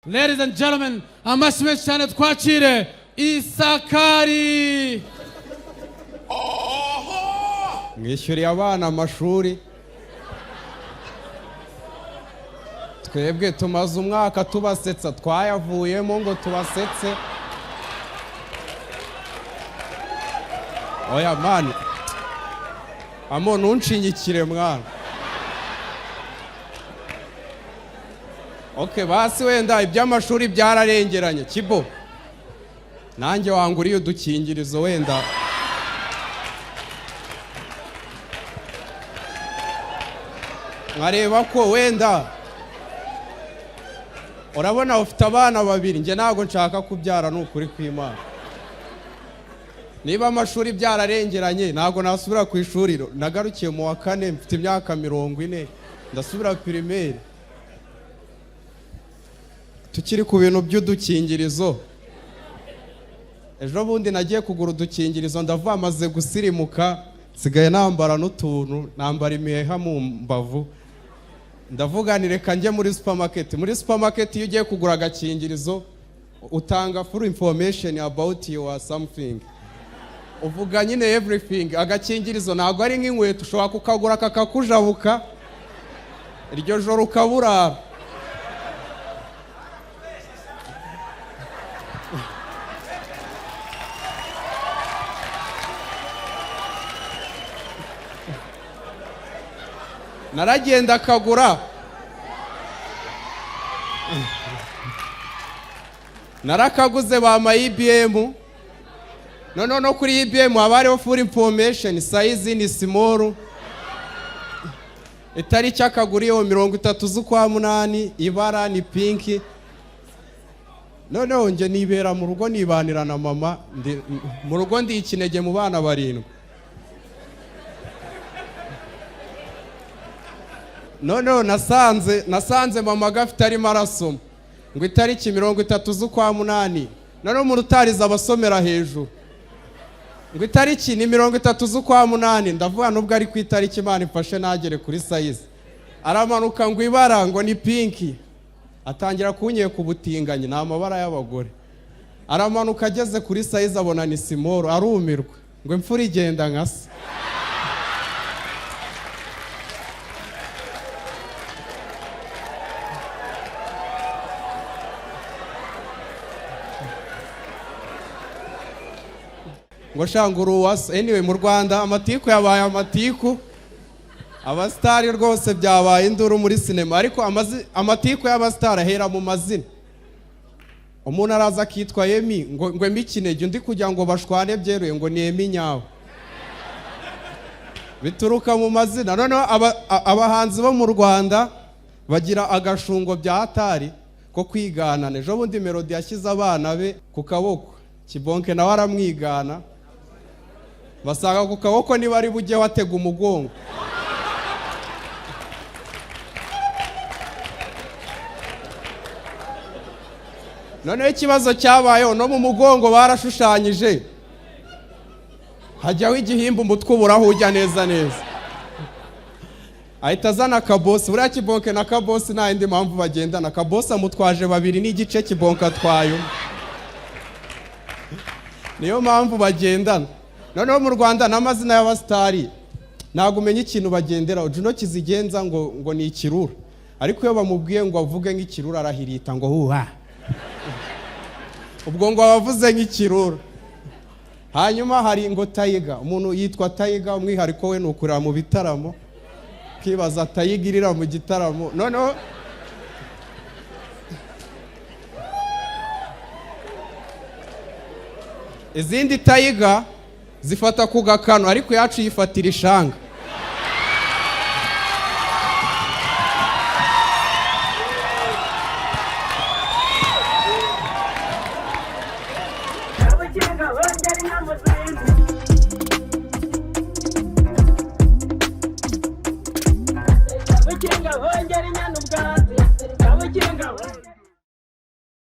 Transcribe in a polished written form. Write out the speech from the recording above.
Ladies and gentlemen, amashimwe cyane twakire Isakari. Mwishyuriye abana amashuri. Twebwe tumaze umwaka tubasetsa, twayavuyemo ngo tubasetse. Oya mani, amo ntunshinyikire mwana. Okay, basi wenda iby'amashuri byararengeranye kibo. Nanjye wanguriye udukingirizo wenda. Nkareba ko wenda urabona ufite abana babiri, nge ntago nshaka kubyara n'ukuri kw'Imana. Niba amashuri byararengeranye ntago nasubira ku ishuri. Nagarukiye mu wa 4 mfite imyaka 40 ndasubira primaire. Tukiri ku bintu by'udukingirizo, ejo bundi nagiye kugura udukingirizo ndavuga amaze gusirimuka, sigaye nambara n'utuntu, nambara imiheha mu mbavu. Ndavuga ni reka njye muri supermarket. Muri supermarket iyo ugiye kugura agakingirizo utanga full information about your something. Uvuga nyine everything. Agakingirizo ntabwo ari nk'inkweto ushobora kukagura kakakujabuka iryo joro ukaburara. Naragenda akagura, narakaguze ba IBM. No kuri IBM haba hariho full information, size ni small, itariki akaguriyeho 30 z'ukwa 8, ibara ni pink. Noneho nje nibera mu rugo nibanira na mama, mu rugo ndi ikinege mu bana 7. No nasanze mama gafite ari marasoma ngo itariki 30 z'ukwa 8. None mu rutariza abasomera hejuru ngo itariki ni 30 z'ukwa 8. Ndavuga nubwo ari ku itariki Imana ifashe nagere kuri size. Aramanuka ngo ibara ngo ni pinki, atangira kunye ku butinganyi na amabara y'abagore. Aramanuka ageze kuri size abona ni small, arumirwa ngo imfura igenda nkase. Ngo shanguru was anyway mu Rwanda amatiku yabaye amatiku, abastari rwose byabaye induru muri cinema. Ariko amatiku y'abastari ahera mu mazina. Umuntu araza akitwa Yemi ngo Emikinege, undi kugira ngo bashwane byeruye ngo ni Yemi nyawe. Bituruka mu mazina. None abahanzi bo mu Rwanda bagira agashungo bya hatari ko kwigana. Ejo bundi Melody yashyize abana be ku kaboko, Kibonke nawe aramwigana. Basanga ku kaboko niba ari bujye watega umugongo. None ikibazo cyabayeho no mu mugongo barashushanyije, hajyaho igihimba umutwe uburaho ujya neza. Ahita azana Kabose. Buriya Kibonke na Kabose nta yindi mpamvu bagendana. Kabose amutwaje 2 n'igice, Kibonke atwaye. Niyo mpamvu bagendana. Noneho mu Rwanda n'amazina y'abastari ntago umenya ikintu bagenderaho. Juno kizigenza ngo ni ikirura, ariko iyo bamubwiye ngo avuge nk'ikirura arahirita ngo huha. Ubwo ngo abavuze nk'ikirura. Hanyuma hari ngo Tayiga, umuntu yitwa Tayiga, umwihariko we nukurira mu bitaramo, kibaza Tayiga irira mu gitaramo. Noneho izindi Tayiga zifata ku gakano, ariko yacu yifatira ishanga.